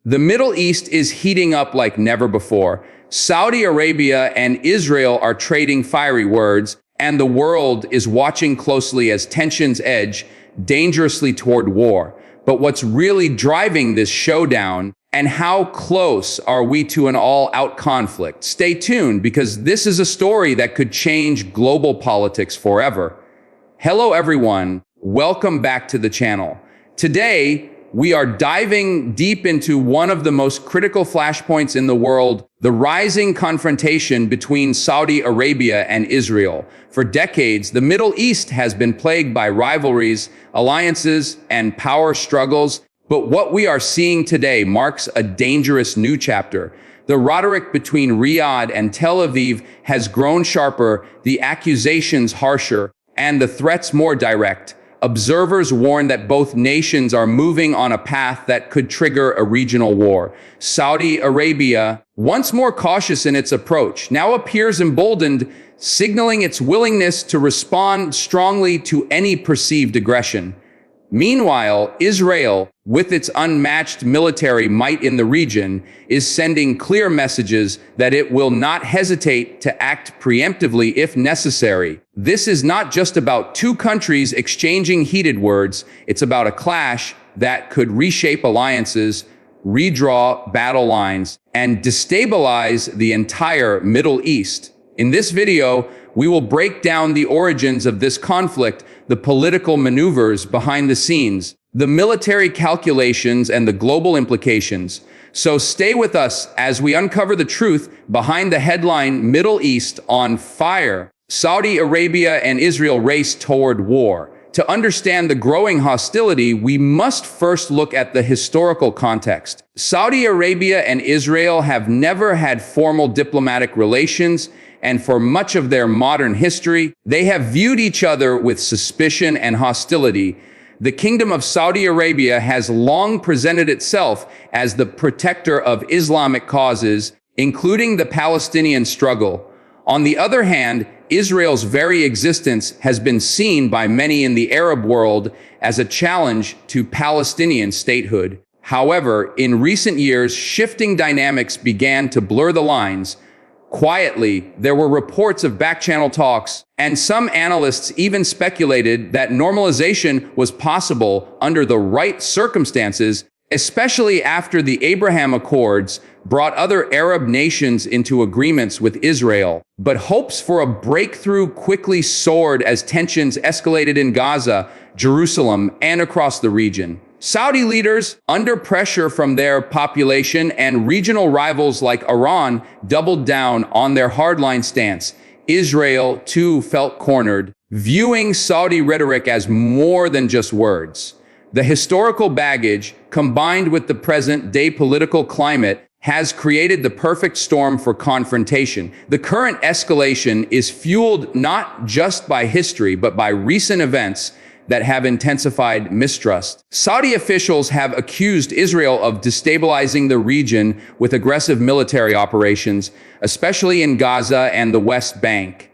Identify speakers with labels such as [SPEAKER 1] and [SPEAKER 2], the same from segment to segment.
[SPEAKER 1] The Middle East is heating up like never before. Saudi Arabia and Israel are trading fiery words, and the world is watching closely as tensions edge dangerously toward war. But what's really driving this showdown, and how close are we to an all-out conflict? Stay tuned, because this is a story that could change global politics forever. Hello everyone, welcome back to the channel. Today, we are diving deep into one of the most critical flashpoints in the world, the rising confrontation between Saudi Arabia and Israel. For decades, the Middle East has been plagued by rivalries, alliances, and power struggles. But what we are seeing today marks a dangerous new chapter. The rhetoric between Riyadh and Tel Aviv has grown sharper, the accusations harsher, and the threats more direct. Observers warn that both nations are moving on a path that could trigger a regional war. Saudi Arabia, once more cautious in its approach, now appears emboldened, signaling its willingness to respond strongly to any perceived aggression. Meanwhile, Israel, with its unmatched military might in the region, is sending clear messages that it will not hesitate to act preemptively if necessary. This is not just about two countries exchanging heated words, it's about a clash that could reshape alliances, redraw battle lines, and destabilize the entire Middle East. In this video, we will break down the origins of this conflict, the political maneuvers behind the scenes, the military calculations, and the global implications. So stay with us as we uncover the truth behind the headline "Middle East on Fire. Saudi Arabia and Israel race toward war." To understand the growing hostility, we must first look at the historical context. Saudi Arabia and Israel have never had formal diplomatic relations, and for much of their modern history, they have viewed each other with suspicion and hostility. The Kingdom of Saudi Arabia has long presented itself as the protector of Islamic causes, including the Palestinian struggle. On the other hand, Israel's very existence has been seen by many in the Arab world as a challenge to Palestinian statehood. However, in recent years, shifting dynamics began to blur the lines. Quietly, there were reports of back-channel talks, and some analysts even speculated that normalization was possible under the right circumstances, especially after the Abraham Accords brought other Arab nations into agreements with Israel. But hopes for a breakthrough quickly soared as tensions escalated in Gaza, Jerusalem, and across the region. Saudi leaders, under pressure from their population and regional rivals like Iran, doubled down on their hardline stance. Israel, too, felt cornered, viewing Saudi rhetoric as more than just words. The historical baggage, combined with the present-day political climate, has created the perfect storm for confrontation. The current escalation is fueled not just by history, but by recent events that have intensified mistrust. Saudi officials have accused Israel of destabilizing the region with aggressive military operations, especially in Gaza and the West Bank.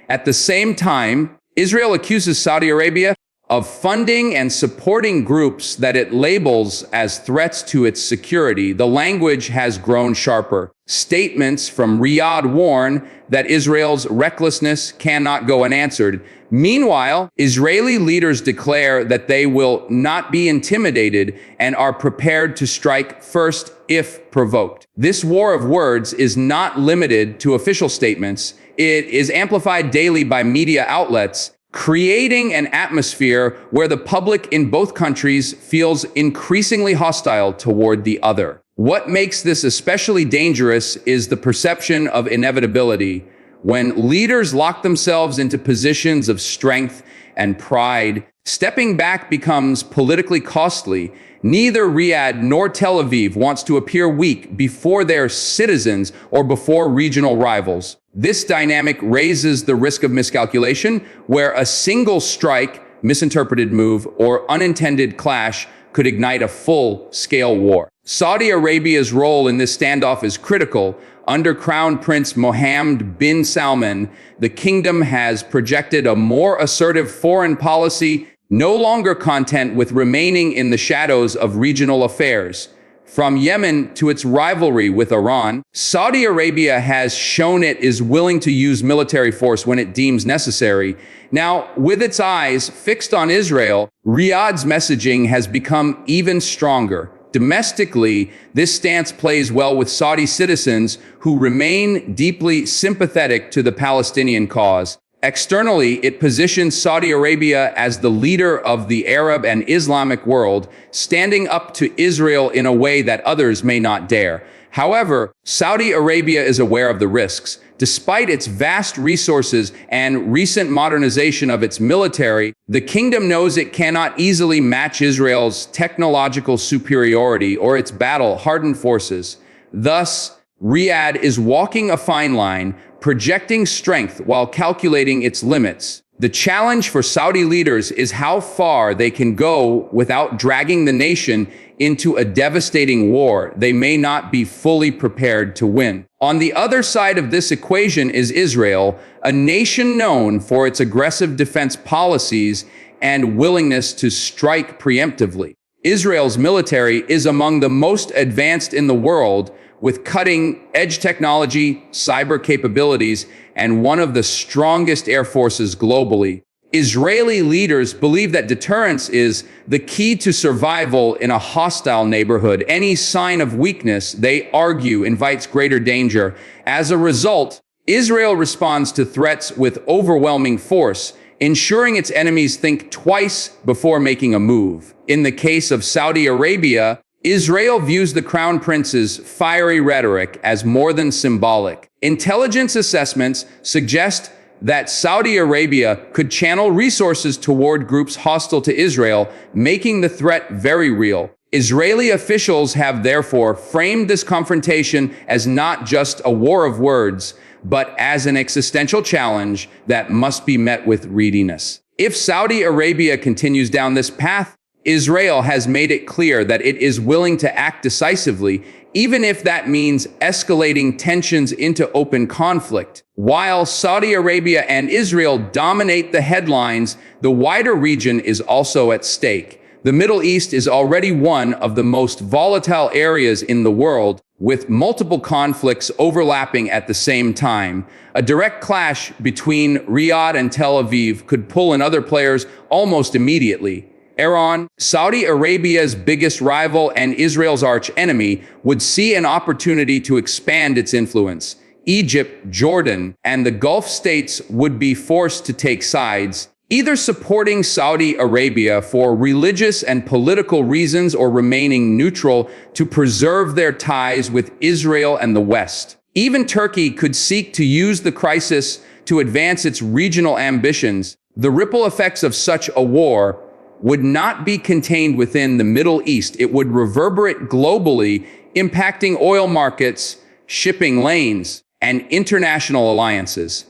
[SPEAKER 1] At the same time, Israel accuses Saudi Arabia of funding and supporting groups that it labels as threats to its security. The language has grown sharper. Statements from Riyadh warn that Israel's recklessness cannot go unanswered. Meanwhile, Israeli leaders declare that they will not be intimidated and are prepared to strike first if provoked. This war of words is not limited to official statements. It is amplified daily by media outlets, creating an atmosphere where the public in both countries feels increasingly hostile toward the other. What makes this especially dangerous is the perception of inevitability. When leaders lock themselves into positions of strength and pride, stepping back becomes politically costly. Neither Riyadh nor Tel Aviv wants to appear weak before their citizens or before regional rivals. This dynamic raises the risk of miscalculation, where a single strike, misinterpreted move, or unintended clash could ignite a full-scale war. Saudi Arabia's role in this standoff is critical. Under Crown Prince Mohammed bin Salman, the kingdom has projected a more assertive foreign policy, no longer content with remaining in the shadows of regional affairs. From Yemen to its rivalry with Iran, Saudi Arabia has shown it is willing to use military force when it deems necessary. Now, with its eyes fixed on Israel, Riyadh's messaging has become even stronger. Domestically, this stance plays well with Saudi citizens who remain deeply sympathetic to the Palestinian cause. Externally, it positions Saudi Arabia as the leader of the Arab and Islamic world, standing up to Israel in a way that others may not dare. However, Saudi Arabia is aware of the risks. Despite its vast resources and recent modernization of its military, the kingdom knows it cannot easily match Israel's technological superiority or its battle-hardened forces. Thus, Riyadh is walking a fine line, projecting strength while calculating its limits. The challenge for Saudi leaders is how far they can go without dragging the nation into a devastating war they may not be fully prepared to win. On the other side of this equation is Israel, a nation known for its aggressive defense policies and willingness to strike preemptively. Israel's military is among the most advanced in the world, with cutting-edge technology, cyber capabilities, and one of the strongest air forces globally. Israeli leaders believe that deterrence is the key to survival in a hostile neighborhood. Any sign of weakness, they argue, invites greater danger. As a result, Israel responds to threats with overwhelming force, ensuring its enemies think twice before making a move. In the case of Saudi Arabia, Israel views the crown prince's fiery rhetoric as more than symbolic. Intelligence assessments suggest that Saudi Arabia could channel resources toward groups hostile to Israel, making the threat very real. Israeli officials have therefore framed this confrontation as not just a war of words, but as an existential challenge that must be met with readiness. If Saudi Arabia continues down this path, Israel has made it clear that it is willing to act decisively, even if that means escalating tensions into open conflict. While Saudi Arabia and Israel dominate the headlines, the wider region is also at stake. The Middle East is already one of the most volatile areas in the world, with multiple conflicts overlapping at the same time. A direct clash between Riyadh and Tel Aviv could pull in other players almost immediately. Iran, Saudi Arabia's biggest rival and Israel's arch-enemy, would see an opportunity to expand its influence. Egypt, Jordan, and the Gulf states would be forced to take sides, either supporting Saudi Arabia for religious and political reasons or remaining neutral to preserve their ties with Israel and the West. Even Turkey could seek to use the crisis to advance its regional ambitions. The ripple effects of such a war would not be contained within the Middle East. It would reverberate globally, impacting oil markets, shipping lanes, and international alliances.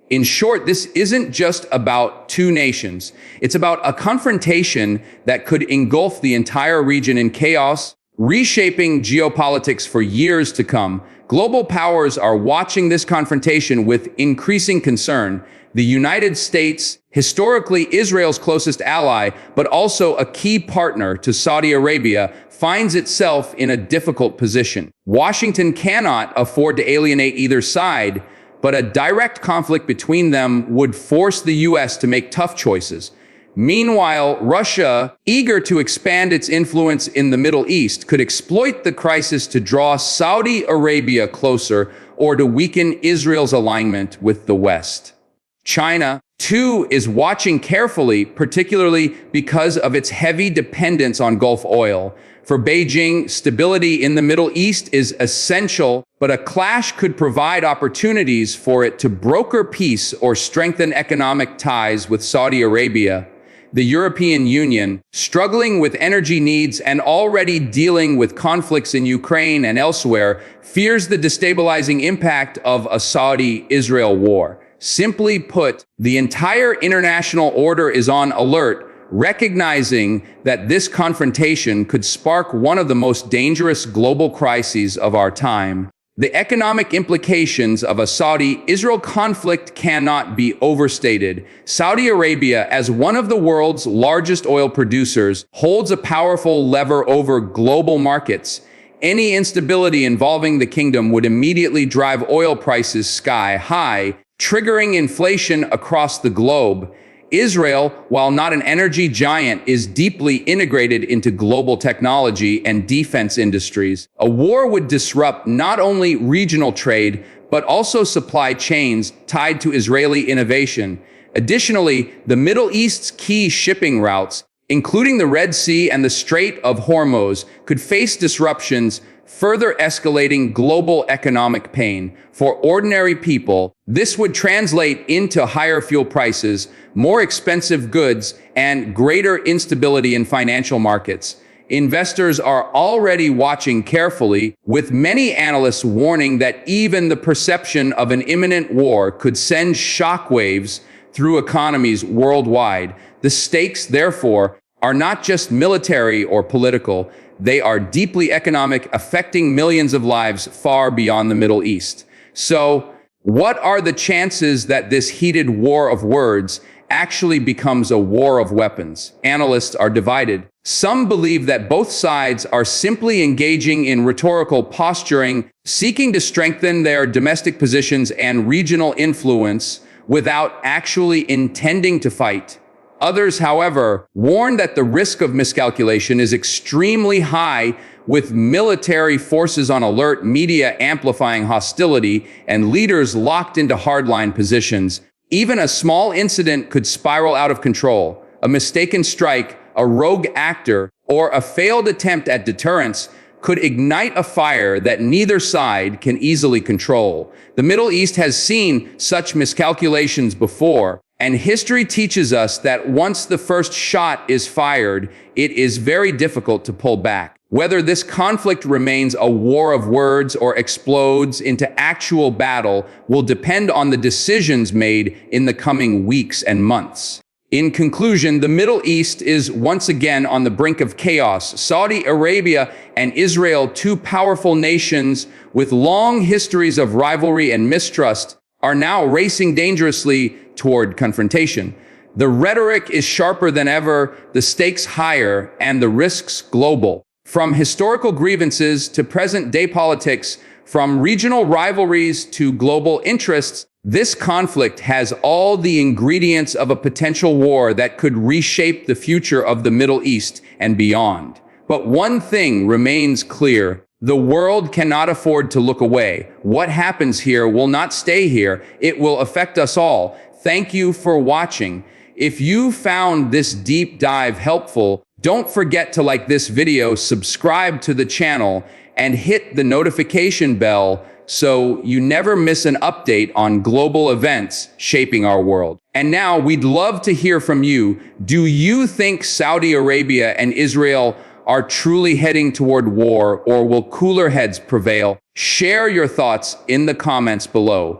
[SPEAKER 1] In short, this isn't just about two nations. It's about a confrontation that could engulf the entire region in chaos, reshaping geopolitics for years to come. Global powers are watching this confrontation with increasing concern. The United States, historically Israel's closest ally, but also a key partner to Saudi Arabia, finds itself in a difficult position. Washington cannot afford to alienate either side, but a direct conflict between them would force the U.S. to make tough choices. Meanwhile, Russia, eager to expand its influence in the Middle East, could exploit the crisis to draw Saudi Arabia closer or to weaken Israel's alignment with the West. China, too, is watching carefully, particularly because of its heavy dependence on Gulf oil. For Beijing, stability in the Middle East is essential, but a clash could provide opportunities for it to broker peace or strengthen economic ties with Saudi Arabia. The European Union, struggling with energy needs and already dealing with conflicts in Ukraine and elsewhere, fears the destabilizing impact of a Saudi-Israel war. Simply put, the entire international order is on alert, recognizing that this confrontation could spark one of the most dangerous global crises of our time. The economic implications of a Saudi-Israel conflict cannot be overstated. Saudi Arabia, as one of the world's largest oil producers, holds a powerful lever over global markets. Any instability involving the kingdom would immediately drive oil prices sky high, triggering inflation across the globe. Israel, while not an energy giant, is deeply integrated into global technology and defense industries. A war would disrupt not only regional trade, but also supply chains tied to Israeli innovation. Additionally, the Middle East's key shipping routes, including the Red Sea and the Strait of Hormuz, could face disruptions, further escalating global economic pain. For ordinary people, this would translate into higher fuel prices, more expensive goods, and greater instability in financial markets. Investors are already watching carefully, with many analysts warning that even the perception of an imminent war could send shockwaves through economies worldwide. The stakes, therefore, are not just military or political. They are deeply economic, affecting millions of lives far beyond the Middle East. So, what are the chances that this heated war of words actually becomes a war of weapons? Analysts are divided. Some believe that both sides are simply engaging in rhetorical posturing, seeking to strengthen their domestic positions and regional influence without actually intending to fight. Others, however, warn that the risk of miscalculation is extremely high, with military forces on alert, media amplifying hostility, and leaders locked into hardline positions. Even a small incident could spiral out of control. A mistaken strike, a rogue actor, or a failed attempt at deterrence could ignite a fire that neither side can easily control. The Middle East has seen such miscalculations before, and history teaches us that once the first shot is fired, it is very difficult to pull back. Whether this conflict remains a war of words or explodes into actual battle will depend on the decisions made in the coming weeks and months. In conclusion, the Middle East is once again on the brink of chaos. Saudi Arabia and Israel, two powerful nations with long histories of rivalry and mistrust, are now racing dangerously toward confrontation. The rhetoric is sharper than ever, the stakes higher, and the risks global. From historical grievances to present-day politics, from regional rivalries to global interests, this conflict has all the ingredients of a potential war that could reshape the future of the Middle East and beyond. But one thing remains clear: the world cannot afford to look away. What happens here will not stay here. It will affect us all. Thank you for watching. If you found this deep dive helpful, don't forget to like this video, subscribe to the channel, and hit the notification bell so you never miss an update on global events shaping our world. And now we'd love to hear from you. Do you think Saudi Arabia and Israel are truly heading toward war, or will cooler heads prevail? Share your thoughts in the comments below.